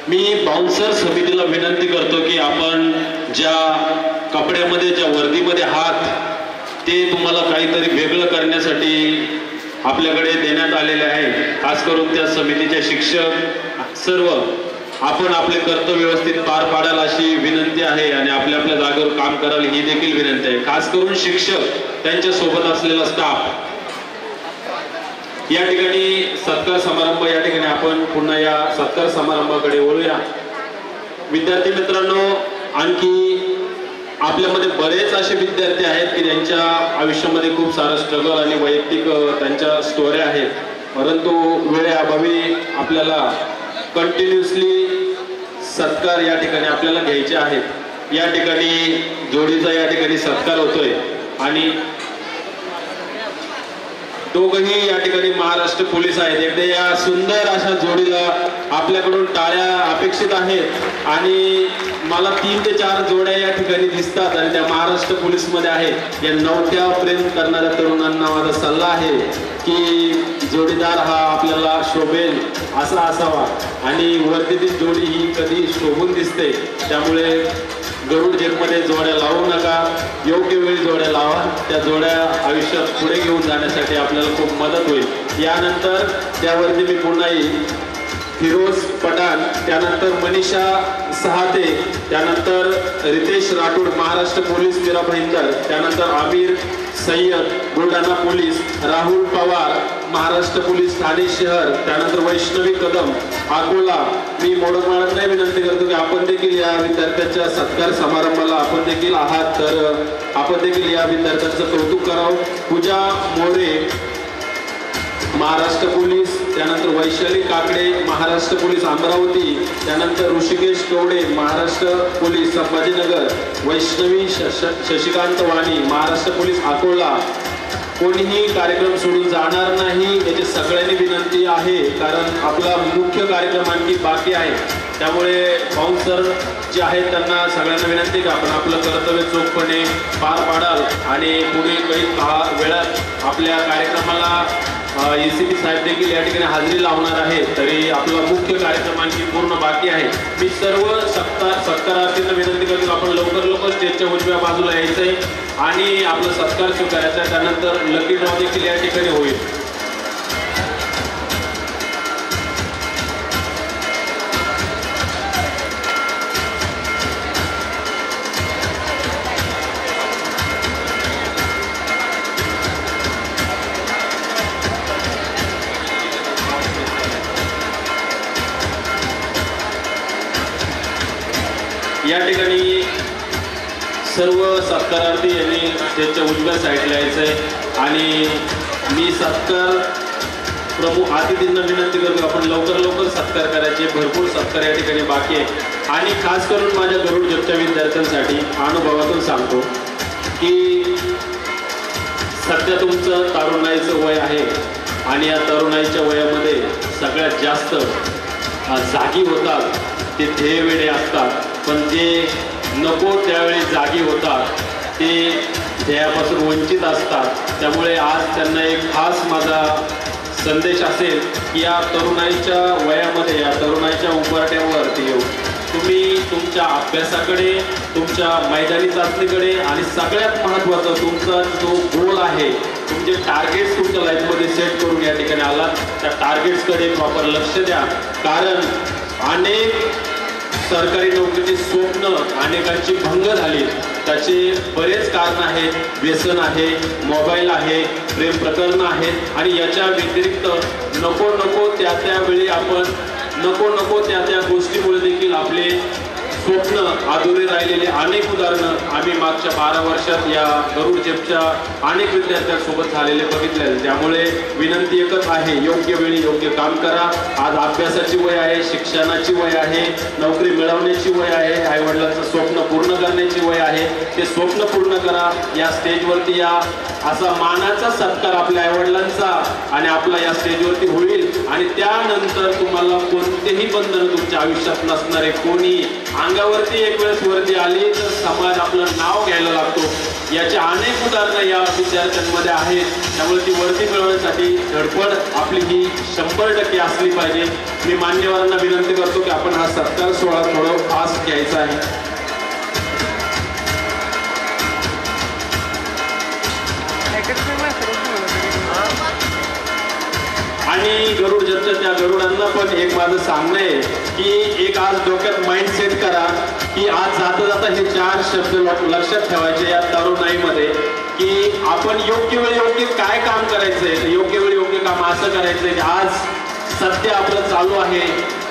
मी bouncer समितीला विनंती करतो की आपण ज्या कपड्यामध्ये ज्या वर्दीमध्ये आहात ते तुम्हाला काहीतरी वेगळं करण्यासाठी आपल्याकडे देण्यात आलेले आहे। खास करून त्या समितीचे शिक्षक सर्व आपण आपले कर्तव्य व्यवस्थित पार पाडाल अशी विनंती आहे आणि आपल्या आपल्या जागेवर काम कराल ही देखील विनंती आहे। खास करून शिक्षक त्यांच्या सोबत असलेला स्टाफ। या ठिकाणी सत्कार समारंभ या ठिकाणी आपण पुन्हा या सत्कार समारंभाकडे वळूया। विद्यार्थी मित्रांनो, आणखी आपल्यामध्ये बरेच असे विद्यार्थी आहेत की ज्यांच्या आयुष्यामध्ये खूप सारा स्ट्रगल आणि वैयक्तिक त्यांच्या स्टोऱ्या आहेत, परंतु वेळेअभावी आपल्याला कंटिन्युअसली सत्कार या ठिकाणी आपल्याला घ्यायचे आहेत। या ठिकाणी जोडीचा या ठिकाणी सत्कार होतोय आणि दोघंही या ठिकाणी महाराष्ट्र पोलीस आहेत। एकदा या सुंदर अशा जोडीला आपल्याकडून टाळ्या अपेक्षित आहेत आणि मला 3 ते 4 जोड्या या ठिकाणी दिसतात आणि त्या महाराष्ट्र पोलीस मध्ये आहेत। या नवख्या प्रेम करणाऱ्या तरुणांना माझा सल्ला आहे की जोडीदार हा आपल्याला शोभेल असा असावा आणि वर्दीतील जोडी ही कधी शोभून दिसते, त्यामुळे गरुड जेपमध्ये जोड्या लावू नका, योग्य वेळी जोड्या लावा। त्या जोड्या आयुष्यात पुढे घेऊन जाण्यासाठी आपल्याला खूप मदत होईल। यानंतर त्यावरती मी पुन्हा येईल। फिरोज पठाण, त्यानंतर मनीषा सहाते, त्यानंतर रितेश राठोड महाराष्ट्र पोलीस मीरा भाईंदर, त्यानंतर आमिर सय्यद बुलढाणा पोलीस, राहुल पवार महाराष्ट्र पोलीस ठाणे शहर, त्यानंतर वैष्णवी कदम अकोला। मी मोडकमाळांना विनंती करतो की आपण देखील या विद्यार्थ्यांच्या सत्कार समारंभाला आपण देखील आहात, तर आपण देखील या विद्यार्थ्यांचं कौतुक करावं। पूजा मोरे महाराष्ट्र पोलीस, त्यानंतर वैशाली काकडे महाराष्ट्र पोलीस अमरावती, त्यानंतर ऋषिकेश कवडे महाराष्ट्र पोलीस संभाजीनगर, वैष्णवी शशिकांत वाणी महाराष्ट्र पोलीस अकोला। कोणीही कार्यक्रम सोडून जाणार नाही याची सगळ्यांनी विनंती आहे, कारण आपला मुख्य कार्यक्रम आणखी बाकी आहे। त्यामुळे बाउन्सर जे आहेत त्यांना सगळ्यांना विनंती की आपण आपलं कर्तव्य चोखपणे पार पाडाल आणि पुढे काही वेळात आपल्या कार्यक्रमाला एसीपी साहेब देखील या ठिकाणी हजेरी लावणार आहे, तरी आपला मुख्य कार्यक्रम आणखी पूर्ण बाकी आहे। मी सर्व सत्कारार्थींना विनंती करतो आपण लवकर स्टेजच्या उजव्या बाजूला यायचंय आणि आपला सत्कार स्वीकारायचा, त्यानंतर लकी ड्रॉ देखील या ठिकाणी होईल। या ठिकाणी सर्व सत्कारार्थी यांनी स्टेजच्या उजव्या साईडला यायचंय आणि मी सत्कार प्रमुख अतिथींना विनंती करतो आपण लवकर सत्कार करायचे। भरपूर सत्कार या ठिकाणी बाकी आहे आणि खास करून माझ्या गरुड जेपच्या विद्यार्थ्यांसाठी अनुभवातून सांगतो की सध्या तुमचं तरुणाईचं वय आहे आणि या तरुणाईच्या वयामध्ये सगळ्यात जास्त जागी होतात ते ध्येयवेडे असतात, पण जे नको त्यावेळी जागी होतात ते ध्येयापासून वंचित असतात। त्यामुळे आज त्यांना एक खास माझा संदेश असेल की या तरुणाईच्या वयामध्ये या तरुणाईच्या उंबरठ्यावरती येऊ तुम्ही तुमच्या अभ्यासाकडे, तुमच्या मैदानी चाचणीकडे आणि सगळ्यात महत्त्वाचं तुमचा जो गोल आहे, तुमचे टार्गेट्स तुमच्या लाईफमध्ये सेट करून या ठिकाणी आलात, त्या टार्गेट्सकडे प्रॉपर लक्ष द्या। कारण अनेक सरकारी नोकरीची स्वप्न अनेकांची भंग झाली, त्याचे बरेच कारण आहेत। व्यसन आहे, मोबाईल आहे, प्रेम प्रकरण आहेत आणि याच्या व्यतिरिक्त नको त्या आपण नको त्या गोष्टीमुळे देखील आपले स्वप्न अधुरे राहिलेले अनेक उदाहरणं आम्ही मागच्या 12 वर्षात या गरुड जेपच्या अनेक विद्यार्थ्यांसोबत झालेले बघितले। त्यामुळे विनंती एकच आहे, योग्य वेळी योग्य काम करा। आज अभ्यासाची वय आहे, शिक्षणाची वय आहे, नोकरी मिळवण्याची वय आहे, आईवडिलांचं स्वप्न पूर्ण करण्याची वय आहे, ते स्वप्न पूर्ण करा। या स्टेजवरती या असा मानाचा सत्कार आपल्या आईवडिलांचा आणि आपला या स्टेजवरती होईल आणि त्यानंतर तुम्हाला कोणतेही बंधन तुमच्या आयुष्यात नसणारे, कोणी अंगावरती एक वेळेस वरती आली तर समाज आपलं नाव घ्यायला लागतो। याचे अनेक उदाहरणं या विद्यार्थ्यांमध्ये आहेत। त्यामुळे ती वरती मिळवण्यासाठी धडपड आपली ही 100% असली पाहिजे। मी मान्यवरांना विनंती करतो की आपण हा सत्कार सोहळा थोडं फास्ट घ्यायचा आहे. आणि गरुड जत्रा त्या गरुडांना पण एक माझं सांगणं आहे की एक आज डोक्यात माइंड सेट करा की आज जाता जाता हे 4 शब्द लक्षात ठेवायचे या तरुणाईमध्ये की आपण योग्य वेळी योग्य काय काम करायचंय. योग्य वेळी योग्य काम असं करायचंय की आज सध्या आपलं चालू आहे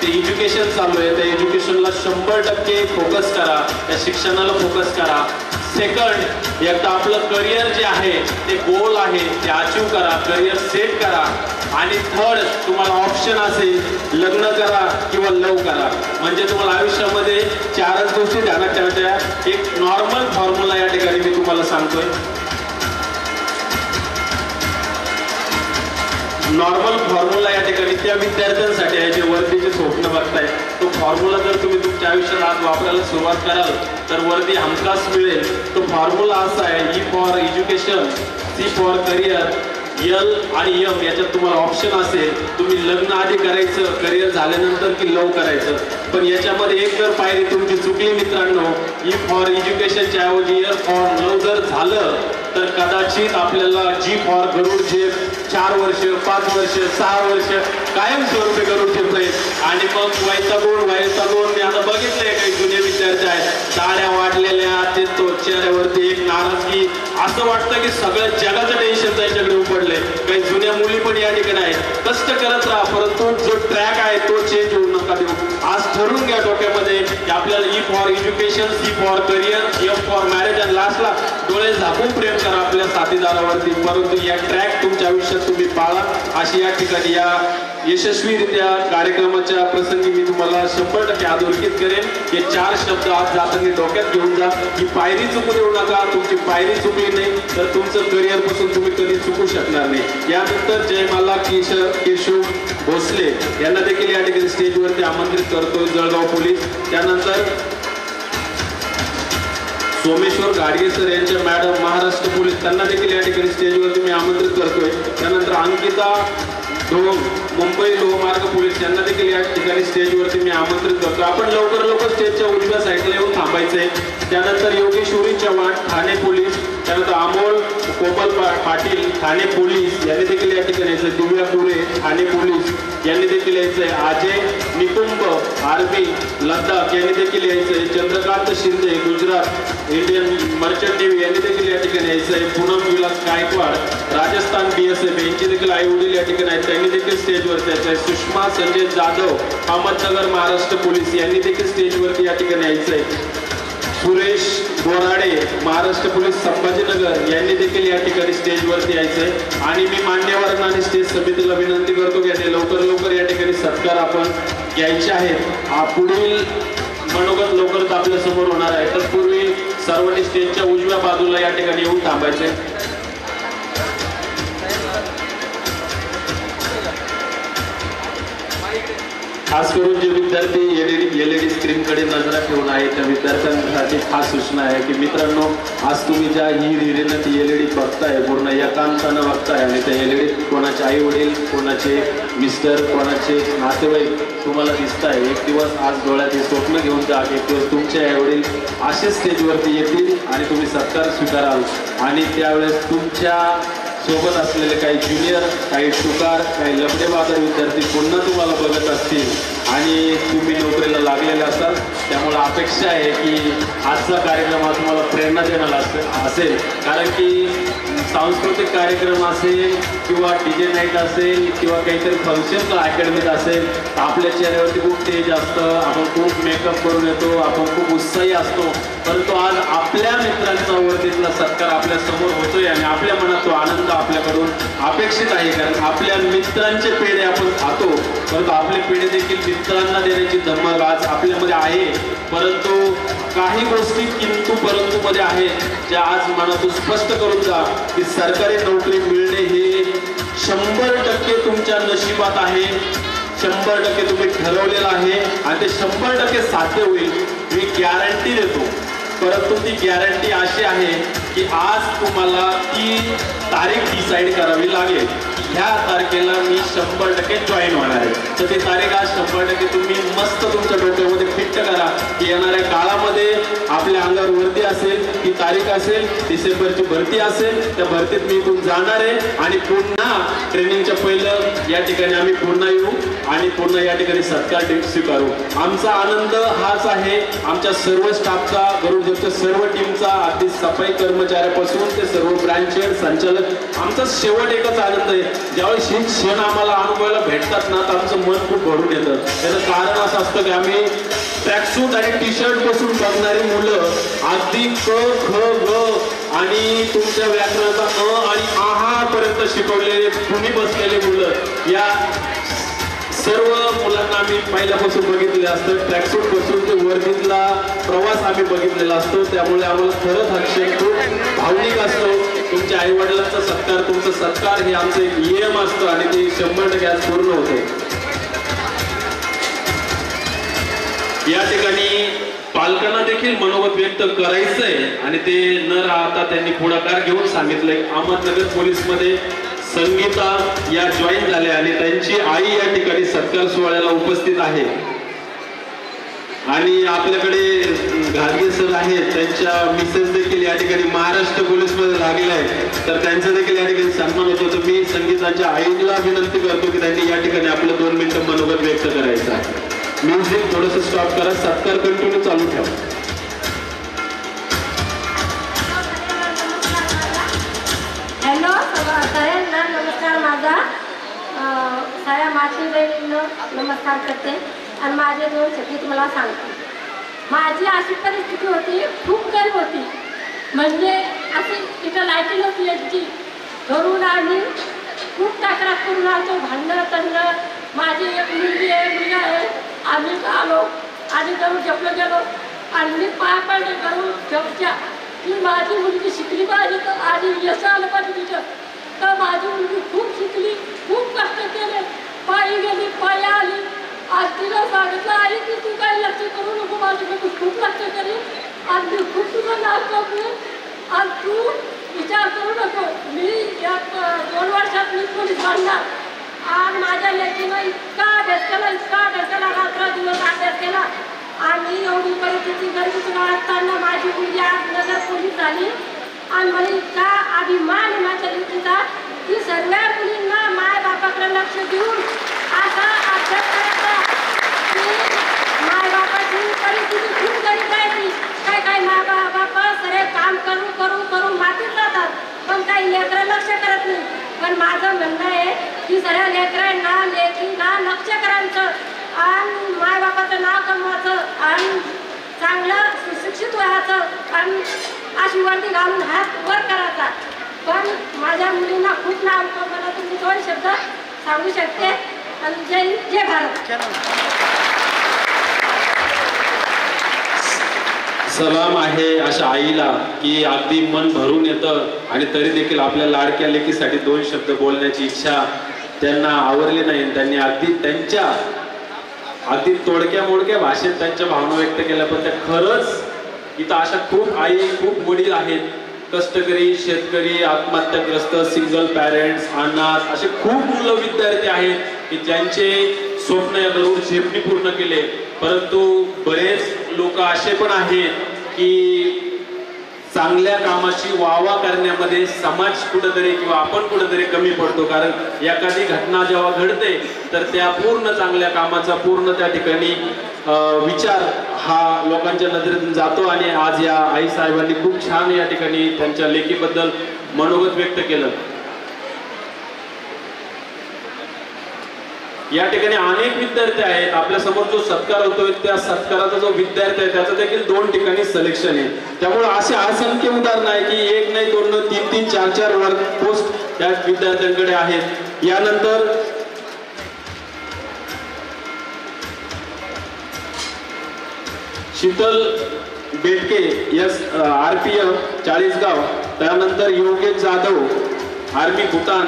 ते एज्युकेशन चालू आहे, त्या एज्युकेशनला 100% फोकस करा, त्या शिक्षणाला फोकस करा. सेकंड, एकदा आपलं करिअर जे आहे ते गोल आहे ते अचीव करा, करिअर सेट करा. आणि थर्ड, तुम्हाला ऑप्शन असेल लग्न करा किंवा लव करा. म्हणजे तुम्हाला आयुष्यामध्ये 4च गोष्टी ध्यानात ठेवायच्या. एक नॉर्मल फॉर्म्युला या ठिकाणी मी तुम्हाला सांगतोय. नॉर्मल फॉर्म्युला या ठिकाणी त्या विद्यार्थ्यांसाठी आहे जे वर्दीचे स्वप्न बघताय. तो फॉर्म्युला जर तुम्ही तुमच्या आयुष्यात आज वापरायला सुरुवात कराल तर वर्दी हमखास मिळेल. तो फॉर्म्युला असा आहे, E for education, C for career, L आणि एम याच्यात तुम्हाला ऑप्शन असेल तुम्ही लग्न आधी करायचं करिअर झाल्यानंतर की लव करायचं. पण याच्यामध्ये एक जर पायरी तुमची चुकली मित्रांनो, ई फॉर एज्युकेशनच्या ऐवजी एल फॉर लव जर झालं तर कदाचित आपल्याला जी फॉर गरुड झेप 4 वर्ष 5 वर्ष 6 वर्ष कायम स्वरूपी गरुड झेप नाही. आणि मग वैतागून मी आता बघितलंय काही जुने विद्यार्थी आहेत दाढ्या वाढलेल्या, ते तो चेहऱ्यावरती एक नाराजगी, असं वाटतं की सगळ्या जगाचं टेन्शन त्यांच्याकडे उपडलंय. काही जुन्या मुली पण या ठिकाणी आहेत. कष्ट करत राहा, परंतु जो ट्रॅक आहे तो चेंज होऊ नका देऊ. आज ठरवून घ्या डोक्यामध्ये की आपल्याला E for education, C for career, M for marriage आणि लास्टला डोळे झाकून प्रेम करा आपल्या साथीदारावरती. परंतु या ट्रॅक तुमच्या आयुष्यात तुम्ही पाळा. अशी या ठिकाणी या यशस्वीरित्या कार्यक्रमाच्या प्रसंगी मी तुम्हाला 100% अधोरेखित करेन. हे 4 शब्द आज जाताना डोक्यात घेऊन जा. ही पायरी चुकू देऊ नका. तुमची पायरी चुकली नाही तर तुमचं करिअर पासून तुम्ही कधी चुकू शकणार नाही. यानंतर जयमाला केशव भोसले यांना देखील या ठिकाणी स्टेजवरती आमंत्रित करतोय, जळगाव पोलीस. त्यानंतर सोमेश्वर गाडगे सर यांच्या मॅडम महाराष्ट्र पोलीस, त्यांना देखील या ठिकाणी स्टेजवरती मी आमंत्रित करतोय. त्यानंतर अंकिता ढोम मुंबई लोहमार्ग पोलीस यांना देखील या ठिकाणी स्टेजवरती मी आमंत्रित करतो. आपण लवकर स्टेजच्या उजव्या साईडला येऊन थांबायचंय. त्यानंतर योगेश्वरी चव्हाण ठाणे पोलीस, त्यानंतर अमोल कोमल पाटील ठाणे पोलीस यांनी देखील या ठिकाणी यायचं. दिव्या पुरे ठाणे पोलीस यांनी देखील यायचंय. अजय निकुंभ आर्मी लद्दाख यांनी देखील यायचंय. Chandrakant Shinde Gujarat Indian merchant navy यांनी देखील या ठिकाणी यायचंय. पूनम विलास गायकवाड राजस्थान BSF यांची देखील आई वडील या ठिकाणी आहेत, त्यांनी देखील स्टेजवरती यायचंय. सुषमा संजय जाधव अहमदनगर महाराष्ट्र पोलीस यांनी देखील स्टेजवरती या ठिकाणी यायचंय. सुरेश बोराडे महाराष्ट्र पोलीस संभाजीनगर यांनी देखील या ठिकाणी स्टेजवरती यायचंय. आणि मी मान्यवरांना आणि स्टेज समितीला विनंती करतो की लवकर या ठिकाणी सत्कार आपण घ्यायचे आहेत. पुढील मनोगत लवकरच आपल्या समोर होणार आहे. तर पूर्वी सर्वांनी स्टेजच्या उजव्या बाजूला या ठिकाणी येऊन थांबायचे. खास करून जे विद्यार्थी LED स्क्रीनकडे नजरा ठेवून आहे त्या विद्यार्थ्यांसाठी खास सूचना आहे की मित्रांनो, आज तुम्ही ज्या ही रीरेनं ती LED बघताय पूर्ण एकांतानं बघताय आणि त्या LED कोणाचे आई वडील, कोणाचे मिस्टर, कोणाचे नातेवाईक तुम्हाला दिसताय. एक दिवस आज डोळ्यात हे स्वप्न घेऊन जा, एक दिवस तुमचे आई वडील असे स्टेजवरती येतील आणि तुम्ही सत्कार स्वीकाराल. आणि त्यावेळेस तुमच्या सोबत असलेले काही ज्युनियर, काही टुकार, काही लफडेबाजार विद्यार्थी पुन्हा तुम्हाला बघत असतील आणि तुम्ही नोकरीला लागलेले असाल. त्यामुळे अपेक्षा आहे की आजचा कार्यक्रम हा तुम्हाला प्रेरणा देणारा असेल. कारण की सांस्कृतिक कार्यक्रम असेल किंवा DJ नाईट असेल किंवा काहीतरी फंक्शन अकॅडमीत असेल तर आपल्या चेहऱ्यावरती खूप तेज असतं, आपण खूप मेकअप करून येतो, आपण खूप उत्साही असतो. परंतु आज आपल्या मित्रांचा वर्दीतला सत्कार आपल्या समोर होतोय आणि आपल्या मनात तो आनंद आपल्याकडून अपेक्षित आहे. कारण आपल्या मित्रांचे पेढे आपण खातो, परंतु आपले पेढे देखील मित्रांना देण्याची धमक आज आपल्यामध्ये आहे. परंतु काही गोष्टी किंतु परंतु मध्ये आहेत ज्या आज मनातून स्पष्ट करून जा की सरकारी नोकरी मिळणे हे 100% तुमच्या नशिबात आहे. 100% तुम्ही ठरवलेलं आहे आणि ते 100% साध्य होईल, मी गॅरंटी देतो. परंतु ती गॅरंटी अशी आहे की आज तुम्हाला ती तारीख डिसाईड करावी लागेल. ह्या तारखेला मी 100% जॉईन होणार आहे. तर ती तारीख आज 100% तुम्ही मस्त तुमच्या डोक्यामध्ये फिट करा की येणाऱ्या काळामध्ये आपल्या अंगावर वर्दी असेल, ती तारीख असेल, डिसेंबरची भरती असेल, त्या भरतीत मी इथून जाणार आहे आणि पुन्हा ट्रेनिंगच्या पहिलं या ठिकाणी आम्ही पुन्हा येऊ आणि पुन्हा या ठिकाणी सत्कार स्वीकारू. आमचा आनंद हाच आहे, आमच्या सर्व स्टाफचा, गरुडच्या सर्व टीमचा, अगदी सफाई कर्मचाऱ्यापासून ते सर्व ब्रांच हेड, संचालक, आमचा शेवट एकच आनंद आहे. ज्यावेळेस ही क्षण आम्हाला अनुभवायला भेटतात ना तर आमचं मन खूप भरून येतं. त्याचं कारण असं असतं की आम्ही ट्रॅकसूट आणि टी शर्ट पासून बघणारी मुलं अगदी क ख ग आणि तुमच्या व्याकरणाचा अ आणि आहा पर्यंत शिकवलेले तुम्ही बसलेले मुलं, या सर्व मुलांना आम्ही पहिल्यापासून बघितलेलं असतं. ट्रॅकसूट पासून ते वर्दीतला प्रवास आम्ही बघितलेला असतो. त्यामुळे आम्हाला खरंच हा क्षण खूप भावनिक असतो. तुमच्या आई वडिलांचा सत्कार, तुमचा सत्कार हे आमचं एक नियम असतं आणि ते 100% आज पूर्ण होते. या ठिकाणी पालकांना देखील मनोगत व्यक्त करायचंय आणि ते न राहता त्यांनी पुढाकार घेऊन सांगितलंय. अहमदनगर पोलीसमध्ये संगीता या जॉईन झाल्या आणि त्यांची आई या ठिकाणी सत्कार सोहळ्याला उपस्थित आहे. आणि आपल्याकडे घाटगे सर आहेत, त्यांच्या मिसेस देखील या ठिकाणी महाराष्ट्र पोलीसमध्ये लागले आहेत, तर त्यांचा देखील या ठिकाणी सन्मान होतो. तर मी संगीताच्या आईला विनंती करतो की त्यांनी या ठिकाणी आपलं 2 मिनिटं मनोगत व्यक्त करायचं आहे. म्युझिक थोडंसं स्टॉप करा, सत्कार कंटिन्यू चालू ठेवा. हॅलो सगळ्यांना नमस्कार. माझा साया मातृबहिणींना नमस्कार करते आणि माझे 2 शब्द तुम्हाला सांगते. माझी अशी परिस्थिती होती, खूप गरीब होती, म्हणजे अशी तिथं लाईटी नव्हती याची. घरून आम्ही खूप तक्रार करून आलो, भांडणं तंडणं. माझी एक मुलगी आहे, मुलगा आहे. आम्ही आलो आणि घरून जपलं गेलो आणि मी पाय पडले घरून जपच्या की माझी मुलगी शिकली पाहिजे तर आणि यश आलं पाहिजे तिथं. तर माझी मुलगी खूप शिकली, खूप कष्ट केले, पायी गेली, पायी आली. आज तिला सांगितलं आई की तू काही लक्ष करू नको, माझी मी खूप लक्ष करी आणि मी खूप तुझं नाव करते आणि तू विचार करू नको. मी या 2 वर्षात मी पोलीस बनणार. आणि माझ्या लेकीनं इतका अभ्यास केला, इतका अभ्यास केला, रात्र दिवस अभ्यास केला आणि एवढी परिस्थिती गरजेची असताना माझी मुलगी आज नगर पोलीस झाली. आणि मला इतका अभिमान आहे माझ्या लेकीचा की सर्व मुलींना मायबापाकडे लक्ष देऊन असा अभ्यास करायचा की मायबापाची परिस्थिती खूप गरीब राहायची. काय मायबाप सगळे काम करून मातीत जातात, पण काही लेकरं लक्ष करत नाही. पण माझं म्हणणं आहे की सगळ्या लेकरांना लेकींना लक्ष करायचं आणि मायबापाचं नाव कमवायचं आणि चांगलं सुशिक्षित व्हायचं आणि अशी वर्दी घालून हात वर करायचा. पण माझ्या मुलींना खूप नाव मला तुम्ही 2 शब्द सांगू शकते. आणि जय भारत. सलाम आहे अशा आईला की अगदी मन भरून येतं आणि तरी देखील आपल्या लाडक्या लेकीसाठी 2 शब्द बोलण्याची इच्छा त्यांना आवरली नाही. त्यांनी अगदी त्यांच्या अगदी तोडक्या मोडक्या भाषेत त्यांच्या भावना व्यक्त केल्या. पण त्या खरंच इथं अशा खूप आई, खूप वडील आहेत, कष्टकरी, शेतकरी, आत्महत्याग्रस्त, सिंगल पॅरेंट्स, अनाथ, असे खूप मुलं विद्यार्थी आहेत की ज्यांचे स्वप्न या गरुड झेपणी पूर्ण केले. परंतु बरेच लोक असे पण आहेत की चांगल्या कामाची वाहवा करण्यामध्ये समाज कुठेतरी किंवा आपण कुठेतरी कमी पडतो. कारण एखादी घटना जेव्हा घडते तर त्या पूर्ण चांगल्या कामाचा पूर्ण त्या ठिकाणी विचार हा लोकांच्या नजरेतून जातो. आणि आज या आई साहेबांनी खूप छान या ठिकाणी त्यांच्या लेकीबद्दल मनोगत व्यक्त केलं. या ठिकाणी अनेक विद्यार्थी आहेत. आपल्या समोर जो सत्कार होतोय त्या सत्काराचा जो विद्यार्थी आहे त्याचं देखील 2 ठिकाणी सिलेक्शन आहे. त्यामुळे असे असंख्य उदाहरण आहे की 1 नाही 2 नाही 3-3, 4-4 वर्ग पोस्ट त्या विद्यार्थ्यांकडे आहेत. यानंतर शीतल बेटके RPF चाळीसगाव, त्यानंतर योगेश जाधव आर्मी भूतान,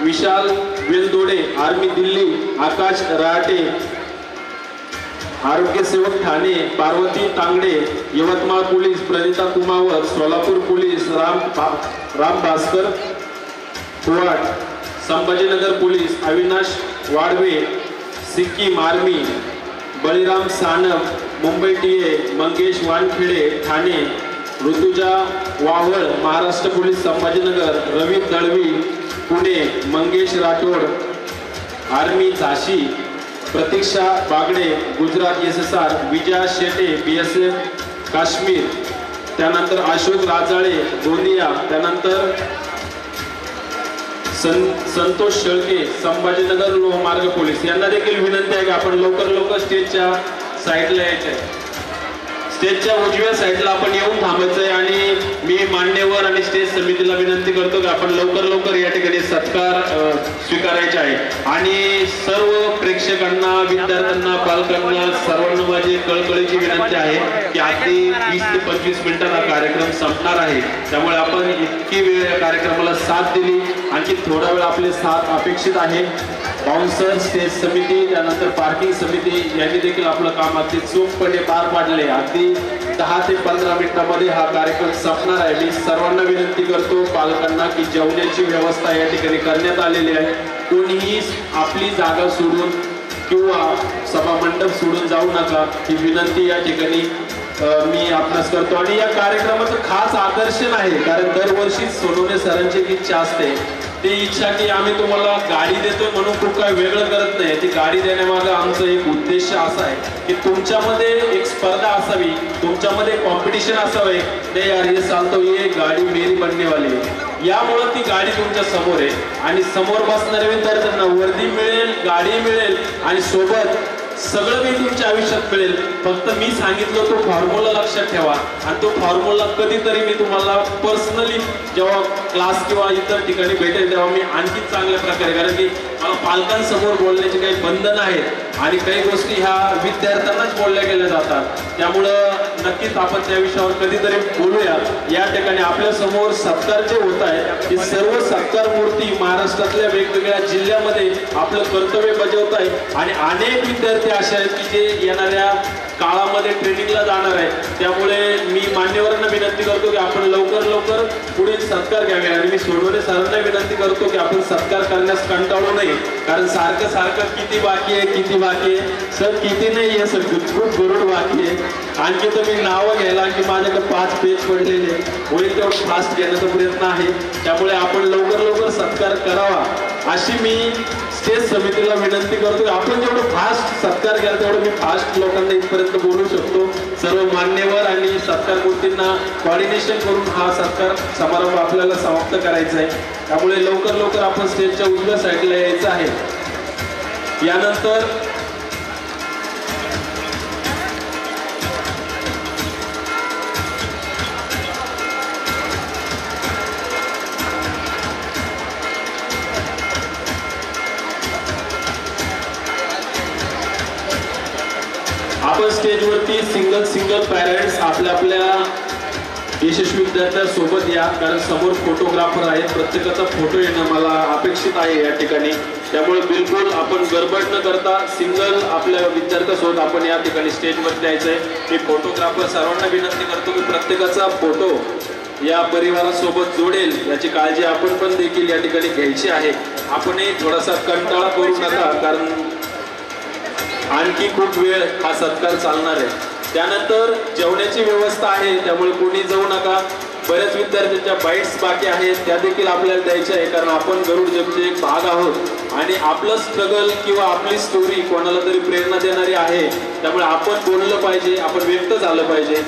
विशाल वेलदोडे आर्मी दिल्ली, आकाश राटे आरोग्य सेवक Thane, Parvati Tangde Yavatmal police, Pranita Kumawat Solapur police, Ram Bhaskar Kuwad Sambhajinagar police Avinash Wadve Sikkim army, Baliram Sanap Mumbai TA, Mangesh Wankhede Thane, Rutuja Wawal Maharashtra police Sambhajinagar, Ravi Dalvi Pune, Mangesh Rathod army झाशी, प्रतीक्षा बागडे गुजरात SSR, विजया शेटे BSF काश्मीर, त्यानंतर अशोक राजाळे गोंदिया, त्यानंतर संतोष शेळके संभाजीनगर लोहमार्ग पोलीस. यांना देखील विनंती आहे की आपण लवकर स्टेजच्या साईडला यायचं आहे. स्टेजच्या उजव्या साईडला आपण येऊन थांबायचं आहे आणि मी मान्यवर आणि स्टेज समितीला विनंती करतो की आपण लवकर या ठिकाणी सत्कार स्वीकारायचे आहे. आणि सर्व प्रेक्षकांना, विद्यार्थ्यांना, पालकांना सर्वांना माझी कळकळीची विनंती आहे की अगदी 20 ते 25 मिनिटात हा कार्यक्रम संपणार आहे. त्यामुळे आपण इतकी वेळ या कार्यक्रमाला साथ दिली, आणखी थोडा वेळ आपले साथ अपेक्षित आहे. बाउन्सर, स्टेज समिती, त्यानंतर पार्किंग समिती यांनी देखील आपलं काम अगदी चोखपणे पार पाडले. अगदी 10 ते 15 मिनिटांमध्ये हा कार्यक्रम संपणार आहे. मी सर्वांना विनंती करतो पालकांना की जेवणाची व्यवस्था या ठिकाणी करण्यात आलेली आहे. कोणीही आपली जागा सोडून किंवा सभा मंडप सोडून जाऊ नका ही विनंती या ठिकाणी मी आपणास करतो. आणि या कार्यक्रमाचं खास आकर्षण आहे कारण दरवर्षी सोनवणे सरांची इच्छा असते, ती इच्छा की आम्ही तुम्हाला गाडी देतोय म्हणून खूप काही वेगळं करत नाही. ती गाडी देण्यामागं आमचं एक उद्देश असा आहे की तुमच्यामध्ये एक स्पर्धा असावी, तुमच्यामध्ये कॉम्पिटिशन असावे. ते यार ये साल तो ये गाडी मेरी बनने वाली आहे. यामुळं ती गाडी तुमच्या समोर आहे आणि समोर बसणाऱ्या विद्यार्थ्यांना वर्दी मिळेल, गाडी मिळेल आणि सोबत सगळं काही तुमच्या आयुष्यात मिळेल. फक्त मी सांगितलं तो फॉर्म्युला लक्षात ठेवा आणि तो फॉर्म्युला कधीतरी मी तुम्हाला पर्सनली जेव्हा क्लास किंवा इतर ठिकाणी भेटेल तेव्हा मी आणखी चांगल्या प्रकारे, कारण की मला पालकांसमोर बोलण्याचे काही बंधन आहेत आणि काही गोष्टी ह्या विद्यार्थ्यांनाच बोलल्या गेल्या जातात. त्यामुळं नक्कीच आपण त्या विषयावर कधीतरी बोलूया. या ठिकाणी आपल्या समोर सत्कार जे होत आहे ते सर्व सत्कार मूर्ती महाराष्ट्रातल्या वेगवेगळ्या जिल्ह्यामध्ये आपलं कर्तव्य बजावत आहे आणि अनेक विद्यार्थी असे आहेत की जे येणाऱ्या काळामध्ये ट्रेनिंगला जाणार आहे. त्यामुळे मी मान्यवरांना विनंती करतो की आपण लवकर पुढील सत्कार घ्यावे आणि मी सोनवणे सरांना विनंती करतो की आपण सत्कार करण्यास कंटाळू नये, कारण सारखं किती बाकी आहे सर, किती नाही आहे सर, खूप गरुड बाकी आहे. आणखी तर मी नावं घ्यायला आणखी माझ्याकडे 5 पेज पडलेले, होईल तेवढं फास्ट घेण्याचा प्रयत्न आहे. त्यामुळे आपण लवकर सत्कार करावा अशी मी स्टेज समितीला विनंती करतो. आपण जेवढं फास्ट सत्कार घ्याल तेवढं मी फास्ट लोकांना इथपर्यंत बोलू शकतो. सर्व मान्यवर आणि सत्कार मूर्तींना कॉर्डिनेशन करून हा सत्कार समारंभ आपल्याला समाप्त करायचा आहे. त्यामुळे लवकर आपण स्टेजच्या उजव्या साईडला यायचं आहे. यानंतर आपण स्टेजवरती सिंगल पॅरेंट्स आपल्या यशस्वी विद्यार्थ्यांसोबत या, कारण समोर फोटोग्राफर आहेत, प्रत्येकाचा फोटो येणं मला अपेक्षित आहे या ठिकाणी. त्यामुळे बिलकुल आपण गडबड न करता सिंगल आपल्या विद्यार्थ्यांसोबत आपण या ठिकाणी स्टेजवरती यायचं आहे. मी फोटोग्राफर सर्वांना विनंती करतो की प्रत्येकाचा फोटो या परिवारासोबत जोडेल याची काळजी आपण पण देखील या ठिकाणी घ्यायची आहे. आपणही थोडासा कंटाळा करू नका, कारण आणखी खूप वेळ हा सत्कार चालणार आहे. त्यानंतर जेवणाची व्यवस्था आहे, त्यामुळे कोणी जाऊ नका. बऱ्याच विद्यार्थ्यांच्या बाईट्स बाकी आहेत, त्या देखील आपल्याला द्यायच्या आहे, कारण आपण गरुड जगचे एक भाग आहोत आणि आपलं स्ट्रगल किंवा आपली स्टोरी कोणाला तरी प्रेरणा देणारी आहे. त्यामुळे आपण बोललं पाहिजे, आपण व्यक्त झालं पाहिजे.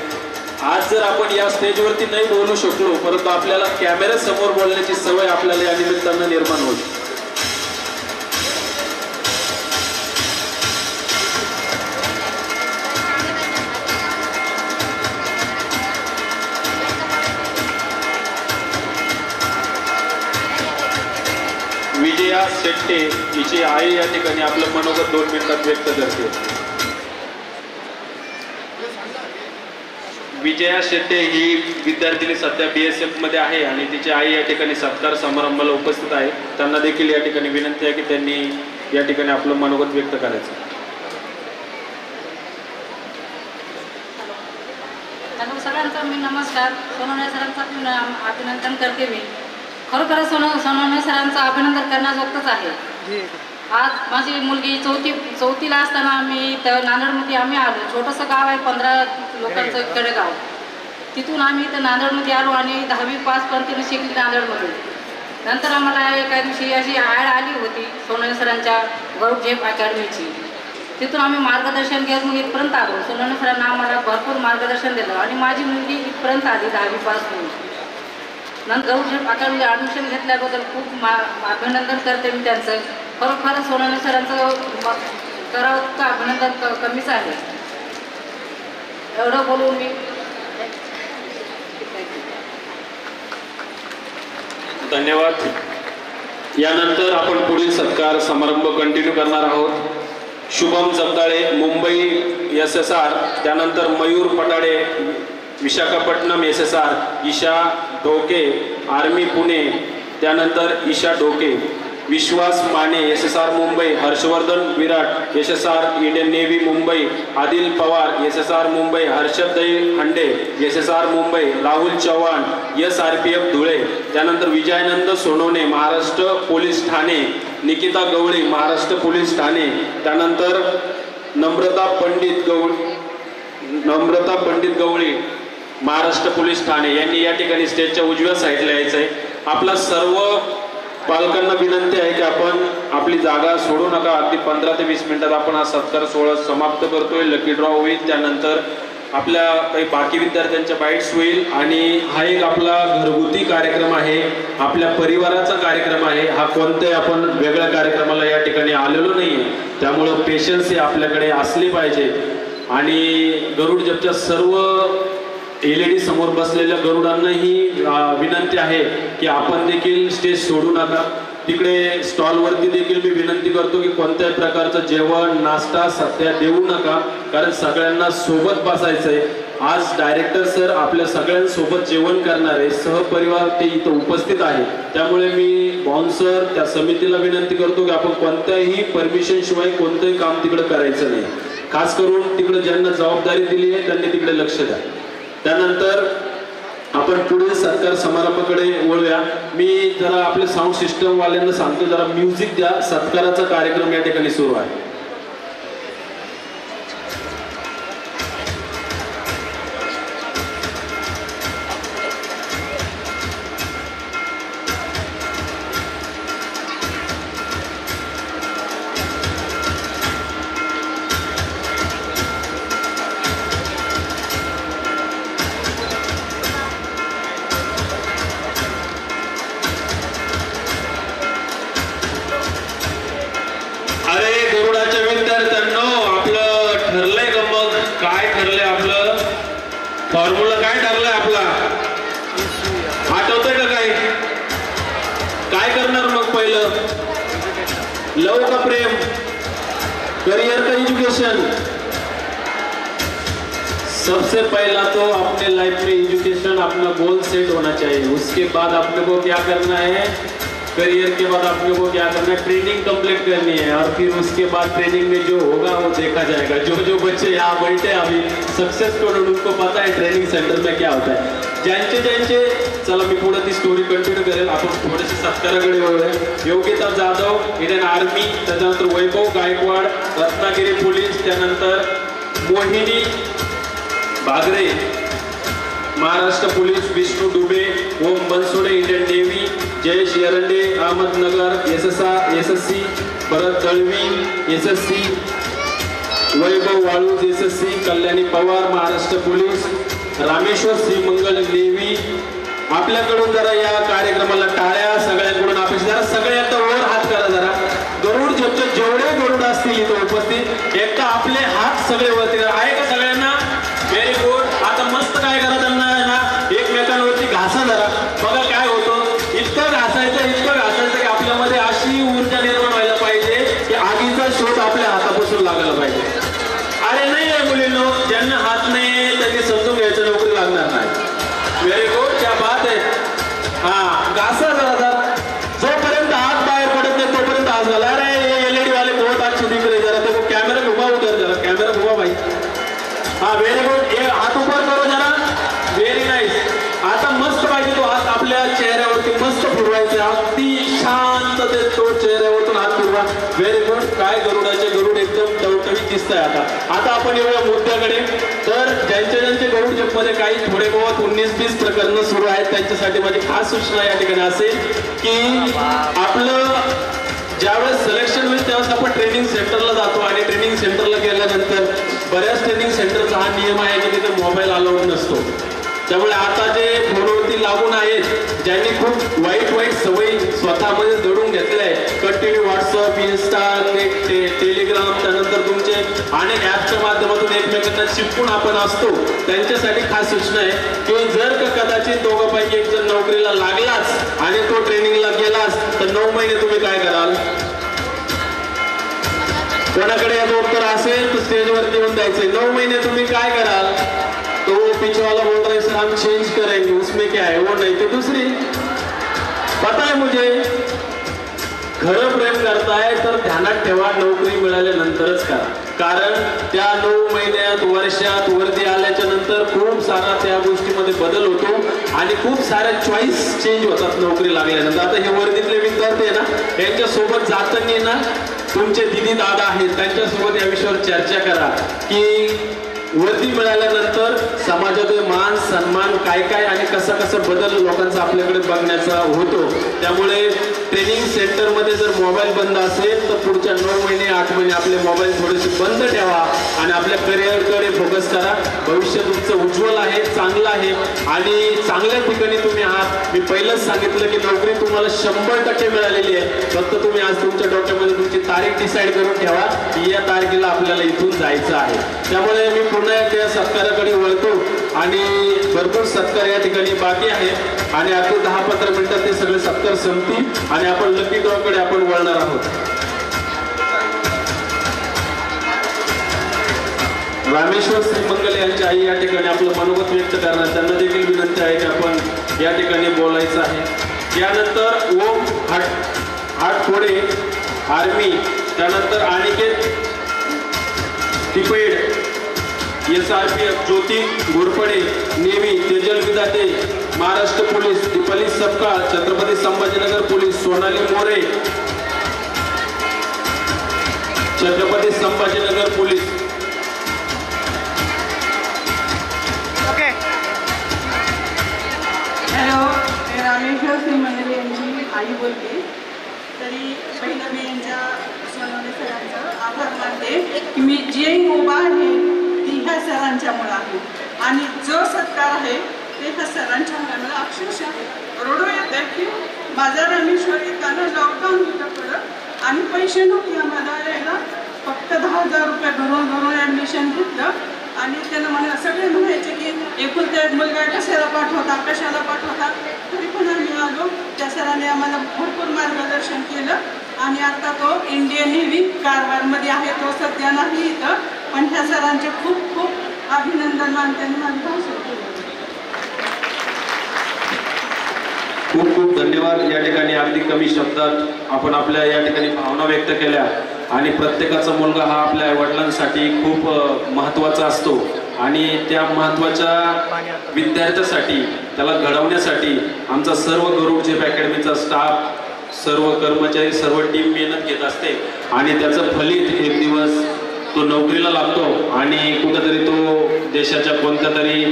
आज जर आपण या स्टेजवरती नाही बोलू शकलो, परंतु आपल्याला कॅमेऱ्यासमोर बोलण्याची सवय आपल्याला या निमित्तानं निर्माण होईल. विजया शेट्टे हिची आई या ठिकाणी आपलं मनोगत 2 मिनिटात व्यक्त करते. विजया शेट्टे ही विद्यार्थिनी सध्या BSF मध्ये आहे आणि तिची आई या ठिकाणी सत्कार समारंभाला उपस्थित आहे. त्यांना देखील या ठिकाणी विनंती आहे की त्यांनी या ठिकाणी आपलं मनोगत व्यक्त करायचं. सगळ्यांचा मी नमस्कार. सोनवणे सरांचा अभिनंदन करते मी. खरोखरच सोनवणे सरांचं अभिनंदन करण्याजोगतंच आहे. आज माझी मुलगी चौथीला असताना मी तर नांदेडमध्ये आम्ही आलो. छोटंसं गाव आहे, 15 लोकांचं खेडेगाव. तिथून आम्ही इथं नांदेडमध्ये आलो आणि 10वी पासपर्यंत शिकली नांदेडमध्ये. नंतर आम्हाला एका दिवशी अशी ॲड आली होती सोनवणे सरांच्या गरुड झेप अकॅडमीची. तिथून आम्ही मार्गदर्शन घेत मग इथपर्यंत आलो. सोनवणे सरांना आम्हाला भरपूर मार्गदर्शन दिलं आणि माझी मुलगी इथपर्यंत आली 10वी पास होऊन. नंतर गरुड झेप अकॅडमीचे ॲडमिशन घेतल्याबद्दल खूप अभिनंदन करते मी त्यांचं. खरोखर सोनवणे सरांचं करावं तर अभिनंदन कमीच आहे. एवढं बोलून मी धन्यवाद. यानंतर आपण पुढील सत्कार समारंभ कंटिन्यू करणार आहोत. शुभम जगदाळे मुंबई SSR, त्यानंतर मयूर पटाडे विशाखापट्टणम SSR, ईशा ढोके आर्मी पुणे, त्यानंतर ईशा ढोके, विश्वास माने SSR मुंबई, हर्षवर्धन विराट SSR Indian navy Mumbai, Adil Pawar SSR Mumbai, Harshad हंडे SSR मुंबई, राहुल चव्हाण SRPF धुळे, त्यानंतर विजयानंद सोनवणे महाराष्ट्र पोलीस ठाणे, निकिता गवळी महाराष्ट्र पोलीस ठाणे, त्यानंतर नम्रता पंडित गवळी महाराष्ट्र पोलीस ठाणे यांनी या ठिकाणी स्टेजच्या उजव्या साईडला यायचं आहे. आपला सर्व पालकांना विनंती आहे की आपण आपली जागा सोडू नका. अगदी 15 ते 20 मिनिटात आपण हा सत्कार सोहळा समाप्त करतोय. लकी ड्रॉ होईल, त्यानंतर आपल्या काही बाकी विद्यार्थ्यांच्या बाईट्स होईल आणि हा एक आपला घरगुती कार्यक्रम आहे, आपल्या परिवाराचा कार्यक्रम आहे. हा कोणत्याही आपण वेगळ्या कार्यक्रमाला या ठिकाणी आलेलो नाही आहे. त्यामुळं पेशन्स हे आपल्याकडे असले पाहिजे. आणि गरुड जपच्या सर्व LED समोर बसलेल्या गरुडांनाही विनंती आहे की आपण देखील स्टेज सोडू नका. तिकडे स्टॉलवरती देखील मी विनंती करतो की कोणत्याही प्रकारचं जेवण नाश्ता सध्या देऊ नका, कारण सगळ्यांना सोबत बसायचं आहे. आज डायरेक्टर सर आपल्या सगळ्यांसोबत जेवण करणार आहे, सहपरिवार ते इथं उपस्थित आहे. त्यामुळे मी बाउन्सर त्या समितीला विनंती करतो की आपण कोणत्याही परमिशन शिवाय कोणतंही काम तिकडे करायचं नाही. खास करून तिकडे ज्यांना जबाबदारी दिली आहे त्यांनी तिकडे लक्ष द्या. त्यानंतर आपण पुढील सत्कार समारंभाकडे वळूया. मी जरा आपल्या साऊंड सिस्टम वाल्यांना सांगतो, जरा म्युझिक द्या. सत्काराचा कार्यक्रम या ठिकाणी सुरू आहे. फॉर्म्युला काय ठरलाय आपला, आठवतंय का काही? काय करणार मग? पहिलं लव का प्रेम, करियर का एजुकेशन? सबसे पहला तो अपने लाइफ में एजुकेशन अपना गोल सेट होना चाहिए. उसके बाद अपने को क्या करना है, करियर के बाद अपने को क्या करना है, ट्रेनिंग कंप्लीट करनी है. और फिर उसके बाद ट्रेनिंग में जो होगा वो देखा जाएगा. जो बच्चे यहाँ बैठे अभी सक्सेस स्टूडेंट, उनको पता है ट्रेनिंग सेंटर में क्या होता है. ज्यांचे चला मी पुढे ती स्टोरी कंटिन्यू करेल. आपण थोडेसे सत्काराकडे वळूया. योगिता जाधव इंडियन आर्मी, त्याच्यानंतर वैभव गायकवाड रत्नागिरी पोलीस, त्यानंतर Mohini Bagre Maharashtra police, Vishnu Dube Om Bansode Indian navy, Jayesh Erande Ahmednagar SSC, Bharat Dalvi SSC, Vaibhav Waluj SSC, Kalyani Pawar Maharashtra police, Rameshwar Shrimangal navy. आपल्याकडून जरा या कार्यक्रमाला टाळ्या सगळ्यांकडून अपेक्षा. जरा सगळे आता वर हात करा. जरा गरुड जपचे जेवढे गरुड असतील इथं उपस्थित, एकदा आपले हात सगळे वरती करा. आहे का सगळ्यांना? Very good. आता मस्त काय करा, त्यांना ना एकमेकांवरती घासा जरा. बघा काय होतं. इतकं घासायचं की आपल्यामध्ये अशी ऊर्जा निर्माण व्हायला पाहिजे की आगीचा शोध आपल्या हातापासून लागायला पाहिजे. अरे नाही आहे मुलींनो, ज्यांना हात नाही त्यांनी समजून घ्यायचं, नोकरी लागणार नाही. व्हेरी गुड, क्या बात आहे. हा घासा जरा. जोपर्यंत हात बाहेर पडत नाही तोपर्यंत हात घाला. अरे LED वाले बहुत अच्छे दिख रहे, जरा देखो कॅमेरा घुमा उधर, जरा कॅमेरा घुमा भाई. हा व्हेरी गुड. ये हात ऊपर करो जरा. Very nice. आता मस्त पाहिजे तो हात आपल्या चेहऱ्यावरती मस्त फिरवायचा. ते तो चेहऱ्यावरून हात फिरवा. Very good. काय गरुड एकदम टवटवीत दिसत आहे. आता आपण येऊया मुद्द्याकडे. तर ज्यांचे गरुड जपमध्ये काही थोडे बहुत 19-20 प्रकरणं सुरू आहेत त्यांच्यासाठी माझी खास सूचना या ठिकाणी असेल की आपलं ज्यावेळेस सिलेक्शन होईल त्यावेळेस आपण ट्रेनिंग सेंटरला जातो आणि ट्रेनिंग सेंटरला गेल्यानंतर बऱ्याच ट्रेनिंग सेंटरचा हा नियम आहे की तिथे मोबाईल अलाउड नसतो. त्यामुळे आता जे फोनवरती लागून आहेत ज्यांनी खूप वाईट सवयी स्वतःमध्ये दडून घेतल्या आहे, कंटिन्यू व्हॉट्सअप, इन्स्टा, टेलिग्राम, त्यानंतर तुमचे अनेक ॲपच्या माध्यमातून एकमेकांना चिपकून आपण असतो, त्यांच्यासाठी खास सूचना आहे की जर का कदाचित दोघांपैकी एक जण नोकरीला लागलाच आणि तो ट्रेनिंगला गेलाच तर 9 महिने तुम्ही काय कराल? कोणाकडे याचं उत्तर असेल तर स्टेजवरती येऊन द्यायचंय. 9 महिने तुम्ही काय कराल? तो पीछे वाला बोल रहे सर हम चेंज करेंगे, उसमें क्या है? वो नहीं तो दूसरी. पता है मुझे. खरं प्रेम करताय तर ध्यानात ठेवा नोकरी मिळाल्यानंतरच करा. कारण त्या 9 महिन्यात वर्षात वरती आल्याच्या नंतर खूप सारा त्या गोष्टीमध्ये बदल होतो आणि खूप साऱ्या चॉईस चेंज होतात नोकरी लागल्यानंतर. आता हे वर्दीतले विद्यार्थी आहे ना, यांच्यासोबत जाताना ना तुमचे दिदी दादा आहेत त्यांच्यासोबत या विषयावर चर्चा करा की वर्दी मिळाल्यानंतर समाजातील मान सन्मान काय आणि कसा बदल लोकांचा आपल्याकडे बघण्याचा होतो. त्यामुळे ट्रेनिंग सेंटरमध्ये जर मोबाईल बंद असेल तर पुढच्या 9 महिने 8 महिने आपले मोबाईल थोडेसे बंद ठेवा आणि आपल्या करिअरकडे फोकस करा. भविष्य तुमचं उज्ज्वल आहे, चांगलं आहे आणि चांगल्या ठिकाणी तुम्ही आहात. मी पहिलंच सांगितलं की नोकरी तुम्हाला 100% मिळालेली आहे. फक्त तुम्ही आज तुमच्या डोक्यामध्ये तुमची तारीख डिसाईड करून ठेवा की या तारखेला आपल्याला इथून जायचं आहे. त्यामुळे मी पुन्हा त्या सत्काराकडे वळतो आणि भरपूर सत्कार या ठिकाणी बाकी आहेत आणि अगदी 10-15 मिनिटात ते सगळे सत्कार संपतील आणि आपण लकी ड्रॉकडे आपण वळणार आहोत. रामेश्वर श्रीमंगल यांच्या आई या ठिकाणी आपलं मनोगत व्यक्त करणार, त्यांना देखील विनंती आहे की आपण या ठिकाणी बोलायचं आहे. त्यानंतर ओम हाटखोडे आर्मी, त्यानंतर Aniket Tiped SRPF, Jyoti Ghorpade navy, Tejal Vidate Maharashtra police, Deepali Sapkal Chhatrapati Sambhajinagar police, Sonali More Chhatrapati Sambhajinagar police. Hello, मी रामेश्वर श्रीमंगल यांची आई बोलते. तरी पहिलं मी यांच्या सोनवणे सरांचं आभार मानते की मी जे उभा आहे ती ह्या सरांच्यामुळं आहे आणि जो सत्कार आहे ते ह्या सरांच्यामुळे मला अक्षरशः रडू येते की माझा रामेश्वर येताना लॉकडाऊन होतं परत आणि पैसे नव्हते आम्हाला यायला. फक्त 10,000 रुपये घरून ॲडमिशन घेतलं आणि त्यांना मला सगळे म्हणायचे की एकुलता एक मुलगा कशाला पाठवता. तरी पण आम्ही आलो. त्या सरांनी आम्हाला भरपूर मार्गदर्शन केलं आणि आता तो इंडियन नेव्ही कारवारमध्ये आहे. तो सध्या नाही इथं, पण ह्या सरांचे खूप खूप अभिनंदन मानते आणि माझी भाषण केलं. खूप खूप धन्यवाद. या ठिकाणी अगदी कमी शब्दात आपण आपल्या या ठिकाणी भावना व्यक्त केल्या आणि प्रत्येकाचा मुलगा हा आपल्या आईवडिलांसाठी खूप महत्त्वाचा असतो आणि त्या महत्त्वाच्या विद्यार्थ्यासाठी त्याला घडवण्यासाठी आमचा सर्व गरुड झेप अकॅडमीचा स्टाफ, सर्व कर्मचारी, सर्व टीम मेहनत घेत असते आणि त्याचं फलित एक दिवस तो नोकरीला लागतो आणि कुठंतरी तो देशाच्या कोणत्या तरी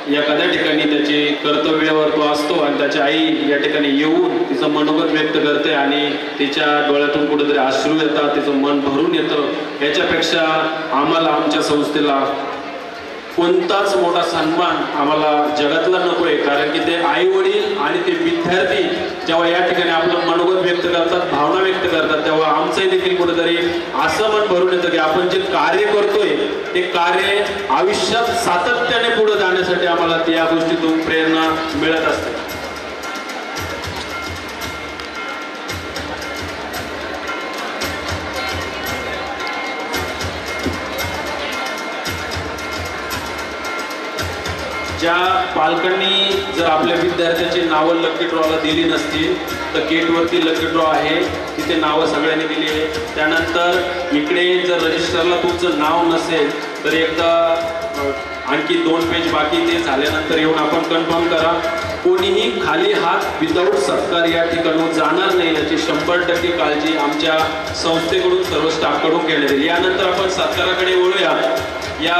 एखाद्या ठिकाणी त्याची कर्तव्यावर तो असतो आणि त्याची आई या ठिकाणी येऊन तिचं मनोगत व्यक्त करते आणि तिच्या डोळ्यातून कुठेतरी अश्रू येतात, तिचं मन भरून येतं. याच्यापेक्षा आम्हाला आमच्या संस्थेला कोणताच मोठा सन्मान आम्हाला जगातला नको आहे. कारण की ते आई वडील आणि ते विद्यार्थी जेव्हा या ठिकाणी आपलं मनोगत व्यक्त करतात, भावना व्यक्त करतात, तेव्हा आमचंही देखील कुठेतरी असं मन भरून येतं की आपण जे कार्य करतोय ते कार्य आयुष्यात सातत्याने पुढे जाण्यासाठी आम्हाला त्या गोष्टीतून प्रेरणा मिळत असते. ज्या पालकांनी जर आपल्या विद्यार्थ्याची नावं लकी ड्रॉला दिली नसतील तर गेटवरती लकी ड्रॉ आहे, तिथे नावं सगळ्यांनी दिली आहे. त्यानंतर इकडे जर रजिस्टरला तुमचं नाव नसेल तर एकदा आणखी 2 पेज बाकी ते झाल्यानंतर येऊन आपण कन्फर्म करा. कोणीही खाली हात विदाऊट सत्कार या ठिकाणी जाणार नाही याची 100% काळजी आमच्या संस्थेकडून सर्व स्टाफकडून घेण्यात येईल. यानंतर आपण सत्काराकडे वळूया. या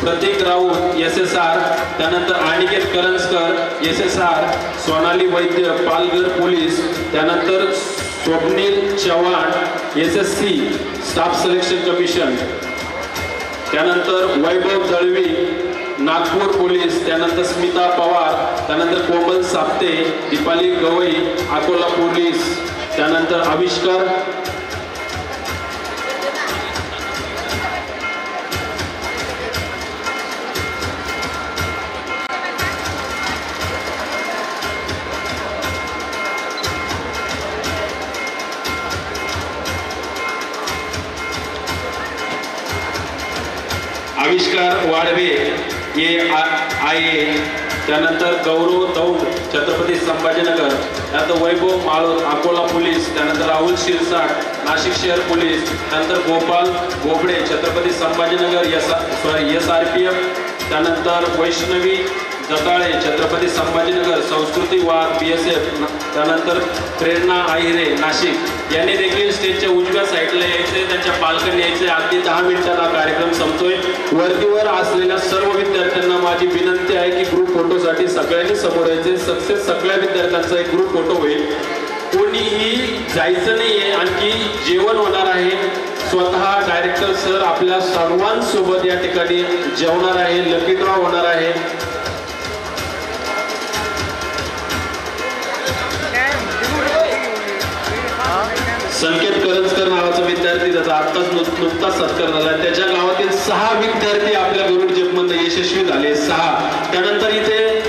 प्रतीक राऊत SSR, त्यानंतर अनिकेत करंजकर SSR, सोनाली वैद्य पालघर पोलीस, त्यानंतर Swapnil Chavan SSC staff selection commission, त्यानंतर वैभव दळवी नागपूर पोलीस, त्यानंतर स्मिता पवार, त्यानंतर कोमल साप्ते, दीपाली गवई अकोला पोलीस, त्यानंतर आविष्कार वाडवे IA, त्यानंतर गौरव दौंड छत्रपती संभाजीनगर, त्यानंतर वैभव माळोद अकोला पोलीस, त्यानंतर राहुल शिरसाट नाशिक शहर पोलीस, त्यानंतर गोपाल गोबडे छत्रपती संभाजीनगर SRPF, त्यानंतर वैष्णवी जताळे छत्रपती संभाजीनगर संस्कृती वाघ BSF, त्यानंतर प्रेरणा आहिरे नाशिक यांनी देखील स्टेजच्या उजव्या साईडला यायचे, त्यांच्या पालकांनी यायचे. अगदी 10 मिनिटात हा कार्यक्रम संपतोय. वरतीवर असलेल्या सर्व विद्यार्थ्यांना माझी विनंती आहे की ग्रुप फोटोसाठी सगळ्यांनी समोर यायचे. सक्सेस सगळ्या विद्यार्थ्यांचा एक ग्रुप फोटो होईल. कोणीही जायचं नाहीये. आणखी जेवण होणार आहे. स्वतः डायरेक्टर सर आपल्या सर्वांसोबत या ठिकाणी जेवणार आहे. लकी ड्रॉ होणार आहे. संकेत करंजकर नावाचा विद्यार्थी ज्याचा आत्ताच नुकताच सत्कार झाला, त्याच्या गावातील 6 विद्यार्थी आपल्या गरुड जपमध्ये यशस्वी झाले. 6. त्यानंतर इथे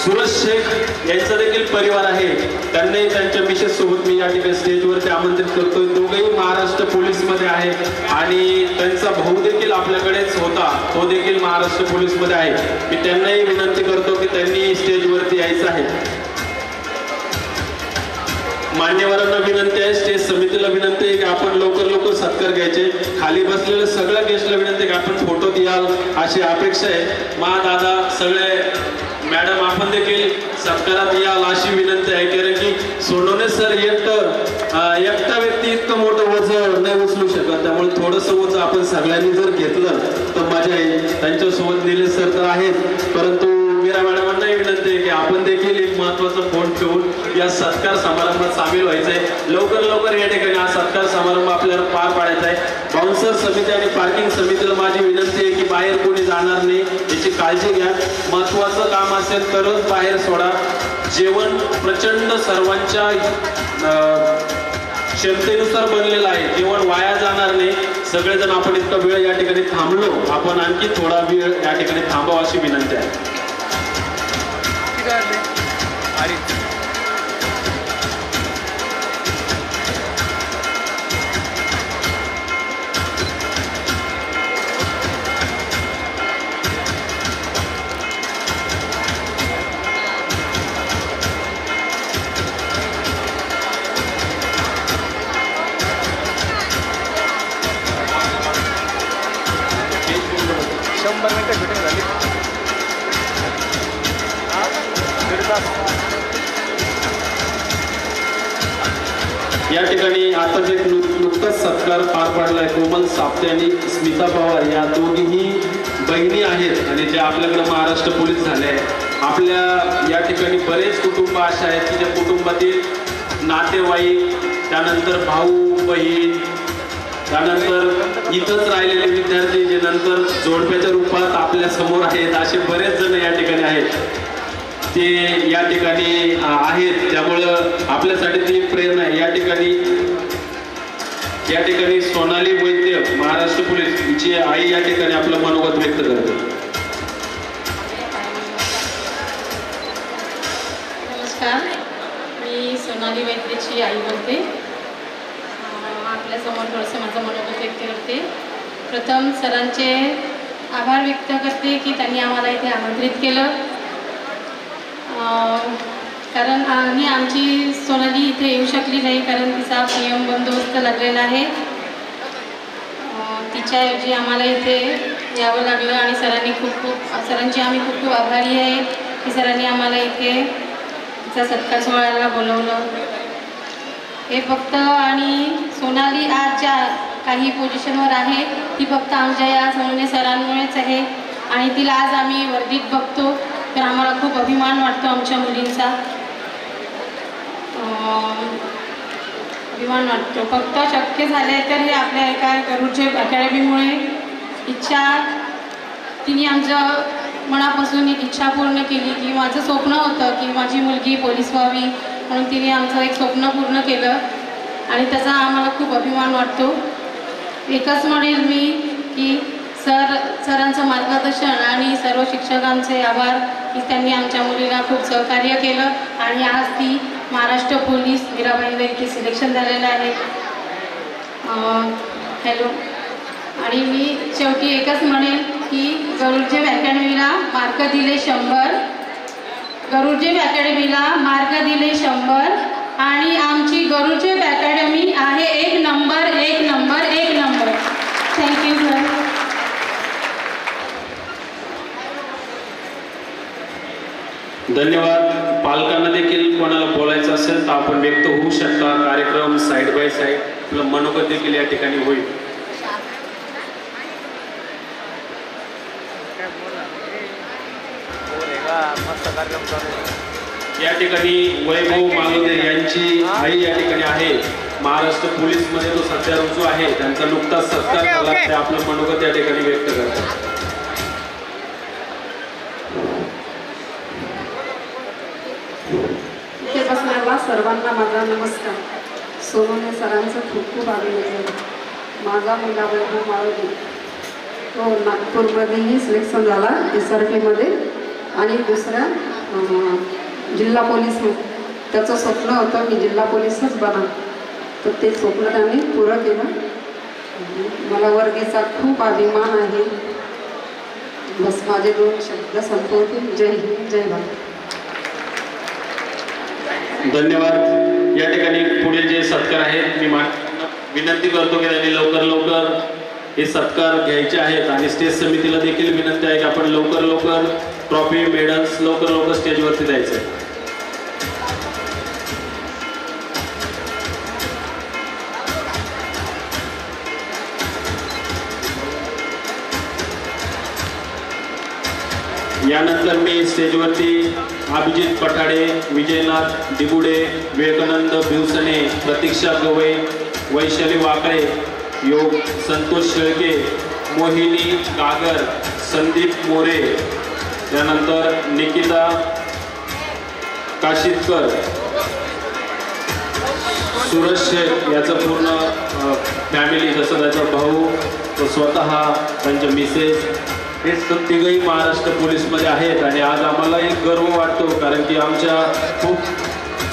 सुरज शेख यांचा देखील परिवार आहे. त्यांनी त्यांच्या मिसेस सोबत मी या ठिकाणी स्टेजवरती आमंत्रित करतोय. दोघेही महाराष्ट्र पोलीसमध्ये आहे आणि त्यांचा भाऊ देखील आपल्याकडेच होता, तो देखील महाराष्ट्र पोलीसमध्ये आहे. मी त्यांनाही विनंती करतो की त्यांनी स्टेजवरती यायचं आहे. मान्यवरांना विनंती आहे, स्टेज समितीला विनंती आहे की आपण लवकर सत्कार घ्यायचे. खाली बसलेल्या सगळ्या गेस्टला विनंती आहे की आपण फोटो द्याल अशी अपेक्षा आहे. दादा सगळे मॅडम आपण देखील सत्कारात याल अशी विनंती आहे. कारण की सोनवणे सर एकटा व्यक्ती इतकं मोठं वजन नाही उचलू शकत, त्यामुळे थोडंसं वजन आपण सगळ्यांनी जर घेतलं तर मजा येईल. त्यांच्यासोबत निलेश सर तर आहेत, परंतु मीरा मॅडमांनाही विनंती आहे की आपण देखील एक महत्वाचा फोन ठेवून या सत्कार समारंभात सामील व्हायचंय. लवकर या ठिकाणी हा सत्कार समारंभ आपल्याला पार पाडायचा आहे. बाउन्सर समिती आणि पार्किंग समितीला माझी विनंती आहे की बाहेर कोणी जाणार नाही याची काळजी घ्या. महत्वाचं काम असेल तरच बाहेर सोडा. जेवण प्रचंड सर्वांच्या क्षमतेनुसार बनलेलं आहे. जेवण वाया जाणार नाही. सगळेजण आपण इतका वेळ या ठिकाणी थांबलो, आपण आणखी थोडा वेळ या ठिकाणी थांबावा अशी विनंती आहे. या ठिकाणी आताच एक नुकताच सत्कार पार पाडलाय. कोमल साप्ते आणि स्मिता पवार या दोघीही बहिणी आहेत आणि ज्या आपल्याकडे महाराष्ट्र पोलीस झाले आहेत. आपल्या या ठिकाणी बरेच कुटुंब असे आहेत की ज्या कुटुंबातील नातेवाईक, त्यानंतर भाऊ बहीण, त्यानंतर इथंच राहिलेले विद्यार्थी जे नंतर जोडप्याच्या रूपात आपल्या समोर आहेत, असे बरेच जण या ठिकाणी आहेत. ते या ठिकाणी आहेत, त्यामुळं आपल्यासाठी ती प्रेरणा आहे. या ठिकाणी सोनाली वैद्य महाराष्ट्र पोलीस हिची आई या ठिकाणी आपलं मनोगत व्यक्त करते. नमस्कार, मी सोनाली वैद्यची आई बोलते. आपल्यासमोर थोडंसं माझं मनोगत व्यक्त करते. प्रथम सरांचे आभार व्यक्त करते की त्यांनी आम्हाला इथे आमंत्रित केलं. कारण आणि आमची सोनाली इथे येऊ शकली नाही कारण तिचा PM बंदोबस्त लागलेला आहे. तिच्याऐवजी आम्हाला इथे यावं लागलं आणि सरांची आम्ही खूप आभारी आहे. की सरांनी आम्हाला इथे तिचा सत्कार सोहळ्याला बोलवलं. हे फक्त आणि सोनाली आज ज्या काही पोझिशनवर आहे ती फक्त आमच्या या सोनवणे सरांमुळेच आहे आणि तिला आज आम्ही वर्दीत बघतो तर आम्हाला खूप अभिमान वाटतो आमच्या मुलींचा. अभिमान वाटतो. फक्त शक्य झाले तर हे आपल्या एका गरुडजेब अकॅडमीमुळे इच्छा तिने आमचं मनापासून एक इच्छा पूर्ण केली की माझं स्वप्न होतं की माझी मुलगी पोलीस व्हावी म्हणून तिने आमचं एक स्वप्न पूर्ण केलं आणि त्याचा आम्हाला खूप अभिमान वाटतो. एकच म्हणेल मी की सरांचं मार्गदर्शन आणि सर्व शिक्षकांचे आभार की त्यांनी आमच्या मुलीला खूप सहकार्य केलं आणि आज ती महाराष्ट्र पोलीस मीराबाईंवर इथे सिलेक्शन झालेलं आहे. हॅलो. आणि मी शेवटी एकच म्हणेन की गरुडजेब अकॅडमीला मार्क दिले 100. गरुडजेब अकॅडमीला मार्क दिले 100 आणि आमची गरुडजेब अकॅडमी आहे 1 number 1 number 1 number. Thank you sir. धन्यवाद. पालकांना देखील कोणाला बोलायचं असेल तर आपण व्यक्त होऊ शकता. कार्यक्रम साईड बाय साईड आपलं मनोगत देखील या ठिकाणी होईल. या ठिकाणी वैभव मालोदे यांची आई या ठिकाणी आहे. महाराष्ट्र पोलीस मध्ये तो सध्या रुजू आहे. त्यांचा नुकताच सत्कार झाला. ते आपलं मनोगत या ठिकाणी व्यक्त करतात. इथे बसणाऱ्या सर्वांना माझा नमस्कार. सोनवणे सरांचं खूप खूप अभिनंदन. माझा मुलगा वैभव मालोदे तो नागपूरमध्येही सिलेक्शन झाला SRPमध्ये आणि दुसऱ्या जिल्हा पोलीसमध्ये. त्याचं स्वप्न होतं मी जिल्हा पोलीसच बना तर ते स्वप्न त्यांनी पुरं केलं. मला वर्गीचा खूप अभिमान आहे. बस माझे 2 शब्द संपवतील. जय हिंद जय भारत. धन्यवाद. या ठिकाणी पुढे जे सत्कार आहेत मी विनंती करतो की त्यांनी लवकर हे सत्कार घ्यायचे आहेत आणि स्टेज समितीला देखील विनंती आहे की आपण लवकर ट्रॉफी मेडल्स लवकर स्टेजवरती द्यायचं आहे. यानंतर मी स्टेजवरती अभिजित पठाडे, विजयनाथ दिबुडे, विवेकानंद भिवसने, प्रतीक्षा गवई, वैशाली वाकळे, योग संतोष शेळके, मोहिनी गागर, संदीप मोरे, त्यानंतर निकिता काशीतकर, सूरज शेख याचं पूर्ण फॅमिली, जसं त्याचा भाऊ, तो स्वतः, त्यांचे मिसेस, हे तिघही महाराष्ट्र पोलीसमध्ये आहेत. आणि आज आम्हाला एक गर्व वाटतो कारण की आमच्या खूप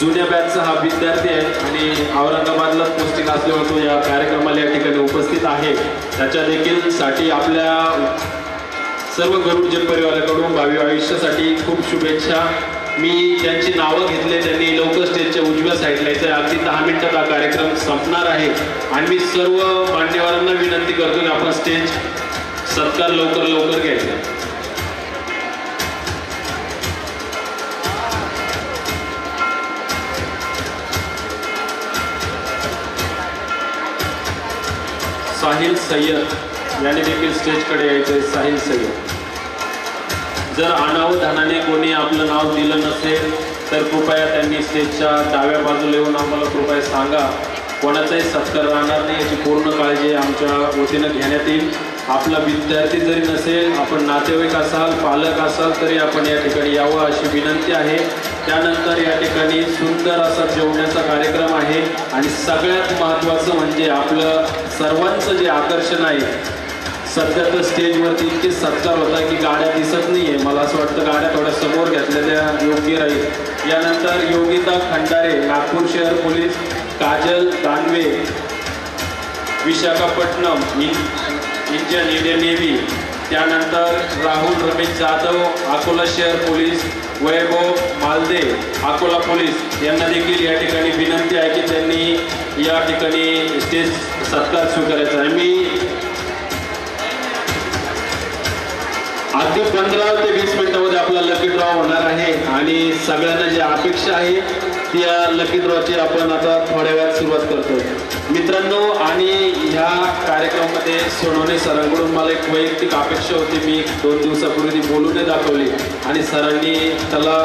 जुन्या बॅचचा हा विद्यार्थी आहे आणि औरंगाबादलाच पोस्टिंग असल्यावर तो या कार्यक्रमाला या ठिकाणी उपस्थित आहे. त्याच्या देखील साठी आपल्या सर्व गरुडजेब परिवाराकडून भावी आयुष्यासाठी खूप शुभेच्छा. मी ज्यांची नावं घेतले त्यांनी लवकर स्टेजच्या उजव्या साईडला यायचं. अगदी 10 मिनिटात हा कार्यक्रम संपणार आहे आणि मी सर्व मान्यवरांना विनंती करतो की आपण स्टेज सत्कार लवकर घ्यायचा. साहिल सय्यद याने देखील स्टेजकडे यायचे. साहिल सय्यद. जर अनावधानाने कोणी आपलं नाव दिलं नसेल तर कृपया त्यांनी स्टेजच्या डाव्या बाजूला येऊन आम्हाला कृपया सांगा. कोणाचाही सत्कार राहणार नाही याची पूर्ण काळजी आमच्या वतीनं घेण्यात येईल. आपला विद्यार्थी जरी नसेल, आपण नातेवाईक असाल, पालक असाल तरी आपण या ठिकाणी यावं अशी विनंती आहे. त्यानंतर या ठिकाणी सुंदर असा जेवण्याचा कार्यक्रम आहे आणि सगळ्यात महत्त्वाचं म्हणजे आपलं सर्वांचं जे आकर्षण आहे. सध्या तर स्टेजवरती इतके सत्कार होता की गाड्या दिसत नाही आहे. मला असं वाटतं गाड्या थोड्या समोर घेतल्या त्या योग्य राहील. यानंतर योगिता खंडारे, नागपूर शहर police, Kajal Danve, Visakhapatnam Indian navy, त्यानंतर राहुल रमेश जाधव, अकोला शहर पोलीस, वैभव मालदे, अकोला पोलीस यांना देखील या ठिकाणी विनंती आहे की त्यांनी या ठिकाणी स्टेज सत्कार स्वीकारायचा आहे. मी अगदी 15 ते 20 मिनिटांमध्ये आपला लकी ड्रॉ होणार आहे आणि सगळ्यांना जी अपेक्षा आहे त्या लकी ड्रॉची आपण आता थोड्या वेळात सुरुवात करतोय मित्रांनो. आणि ह्या कार्यक्रमामध्ये सोनवणे सरांकडून मला एक वैयक्तिक अपेक्षा होती. मी 2 दिवसापूर्वी ती बोलून दाखवली आणि सरांनी त्याला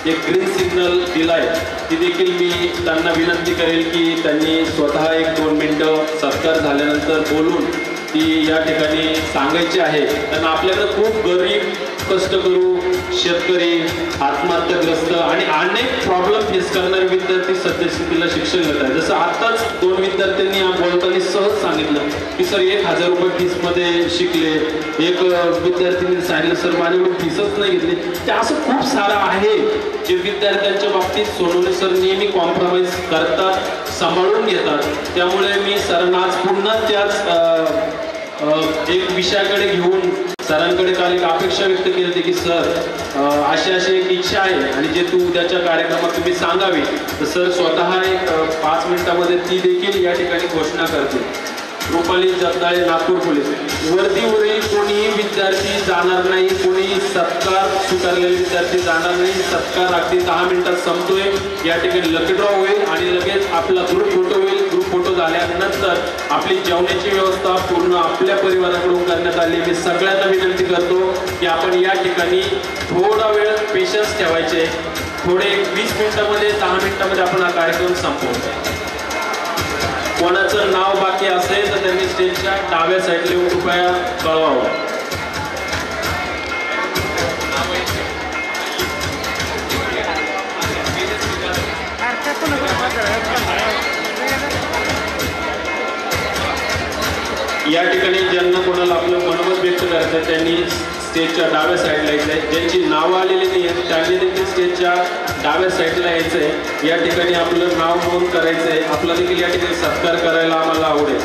एक ग्रीन सिग्नल दिलाय. ती देखील मी त्यांना विनंती करेल की त्यांनी स्वतः 1-2 मिनिटं सत्कार झाल्यानंतर बोलून ती या ठिकाणी सांगायची आहे. कारण आपल्याकडे खूप गरीब, कष्टकरू, शेतकरी, आत्महत्याग्रस्त आणि अनेक प्रॉब्लेम फेस करणारे विद्यार्थी सद्यस्थितीला शिक्षण घेत आहेत. जसं आताच 2 विद्यार्थ्यांनी बोलताना सहज सांगितलं की सर 1000 रुपये फीसमध्ये शिकले. एक विद्यार्थ्यांनी सांगितलं सर माझ्याकडून फीसच नाही घेतली. ते असं खूप सारं आहे जे विद्यार्थ्यांच्या बाबतीत सोनवणे सर नेहमी कॉम्प्रोमाइज करतात, सांभाळून घेतात. त्यामुळे मी सरांना आज पुन्हा त्याच एक विषयाकडे घेऊन सरांकडे काल एक अपेक्षा व्यक्त केली होती की सर अशी एक इच्छा आहे आणि जे तू उद्याच्या कार्यक्रमात तुम्ही सांगावी. तर सर स्वतः एक 5 मिनिटामध्ये ती देखील या ठिकाणी घोषणा करते. रुपाली जगदाळे, नागपूर पोलीस. वर्दीवरील कोणीही विद्यार्थी जाणार नाही, कोणीही सत्कार स्वीकारलेले विद्यार्थी जाणार नाही. सत्कार अगदी 10 मिनिटात संपतोय. या ठिकाणी लकी ड्रॉ होईल आणि लगेच आपला ग्रुप फोटो होईल. ग्रुप फोटो झाल्यानंतर आपली जेवणाची व्यवस्था पूर्ण आपल्या परिवाराकडून करण्यात आली. मी सगळ्यांना विनंती करतो की आपण या ठिकाणी थोडा वेळ पेशन्स ठेवायचे. थोडे 20 मिनिटामध्ये 10 मिनिटामध्ये आपण हा कार्यक्रम संपवतो. कोणाचं नाव बाकी असेल तर त्यांनी स्टेजच्या डाव्या साईडला येऊन कृपया कळवावं. या ठिकाणी ज्यांना कोणाला आपलं मनोमत व्यक्त करायचं त्यांनी स्टेजच्या डाव्या साईडला यायचं आहे. ज्यांची नावं आलेली नाही आहेत त्यांनी देखील स्टेजच्या डाव्या साईडला यायचं आहे. या ठिकाणी आपलं नाव नोंद करायचं आहे. आपला देखील या ठिकाणी सत्कार करायला आम्हाला आवडेल.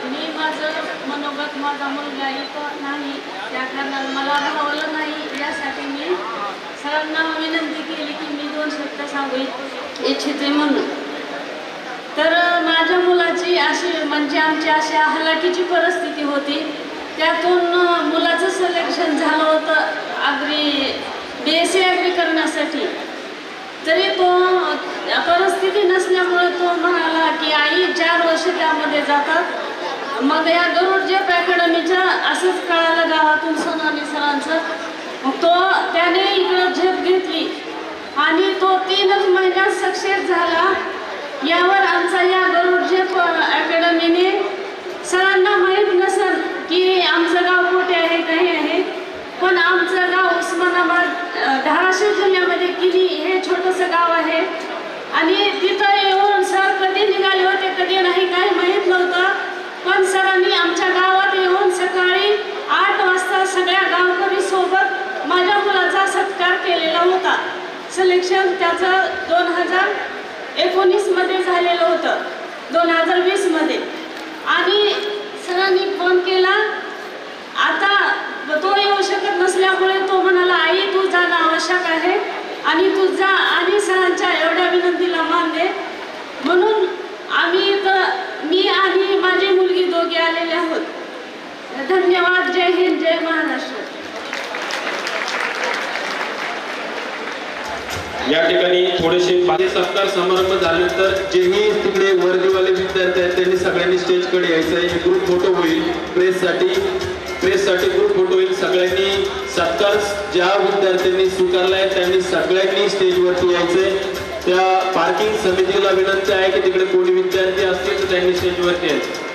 मी माझं मनोगत माझा मुलगा इथं नाही त्या कारणानं मला राहवलं नाही. यासाठी मी सरांना विनंती केली की मी 2 शब्द सांगू इच्छिते म्हणून. तर माझ्या मुलाची अशी म्हणजे आमची अशी हलाखीची परिस्थिती होती. त्यातून मुलाचं सिलेक्शन झालं होतं अग्री BSc ॲग्री करण्यासाठी. तरी तो परिस्थिती नसल्यामुळे तो म्हणाला की आई 4 वर्ष त्यामध्ये जातात. मग या गरुड जेप अकॅडमीच्या असंच कळालं गावातून सोनवणे सरांचं. मग तो त्याने इकडं झेप घेतली आणि तो 3च महिन्यात सक्सेस झाला. यावर आमचा या गरुड झेप अकॅडमीने सरांना माहीत नसेल की आमचं गाव कुठे आहे काही आहे, पण आमचं गाव उस्मानाबाद धाराशिव जिल्ह्यामध्ये किनी हे छोटंसं गाव आहे. आणि तिथं येऊन सर कधी निघाले होते कधी नाही काही माहीत नव्हतं. पण सरांनी आमच्या गावात येऊन सकाळी 8 वाजता सगळ्या गावकरी सोबत माझ्या मुलाचा सत्कार केलेला होता. सिलेक्शन त्याचं 2019 मध्ये झालेलं होतं, 2020 मध्ये. आणि सरांनी फोन केला. आता तो येऊ शकत नसल्यामुळे तो म्हणाला आई तू जाणं आवश्यक आहे आणि तू जा आणि सरांच्या एवढ्या विनंतीला मान दे. म्हणून आम्ही इथं मी आणि माझी मुलगी दोघे आलेले आहोत. धन्यवाद. जय हिंद, जय महाराष्ट्र. या ठिकाणी थोडेसे सत्कार समारंभ झाल्यानंतर जेही तिकडे वर्दीवाले विद्यार्थी आहेत त्यांनी सगळ्यांनी स्टेजकडे यायचं आहे. ग्रुप फोटो होईल. प्रेससाठी ग्रुप फोटो होईल. सगळ्यांनी सत्कार ज्या विद्यार्थ्यांनी स्वीकारलाय त्यांनी सगळ्यांनी स्टेजवरती यायचंय. त्या पार्किंग समितीला विनंती आहे की तिकडे कोणी विद्यार्थी असतील तर त्यांनी स्टेजवरती यायचं.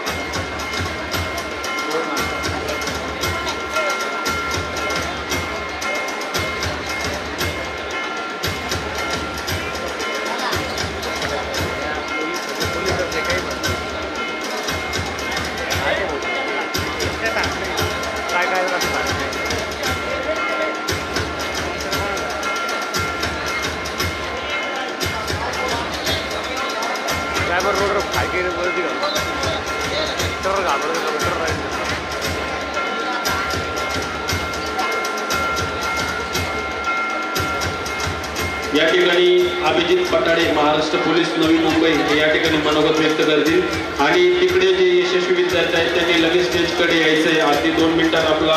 या ठिकाणी अभिजित पटाडे महाराष्ट्र पोलीस नवी मुंबई हे या ठिकाणी मनोगत व्यक्त करतील आणि तिकडे जे यशस्वी विद्यार्थी आहेत त्यांनी लगेच स्टेजकडे यायचं आहे. अगदी 2 मिनिटात आपला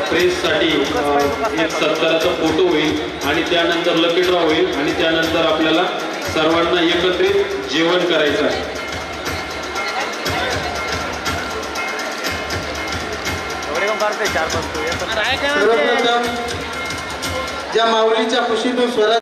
प्रेससाठी एक सत्काराचा फोटो होईल आणि त्यानंतर लकी ड्रॉ होईल आणि त्यानंतर आपल्याला सर्वांना एकत्रित जेवण करायचं आहे. सर्वप्रथम ज्या माऊलीच्या खुशीतून स्वराज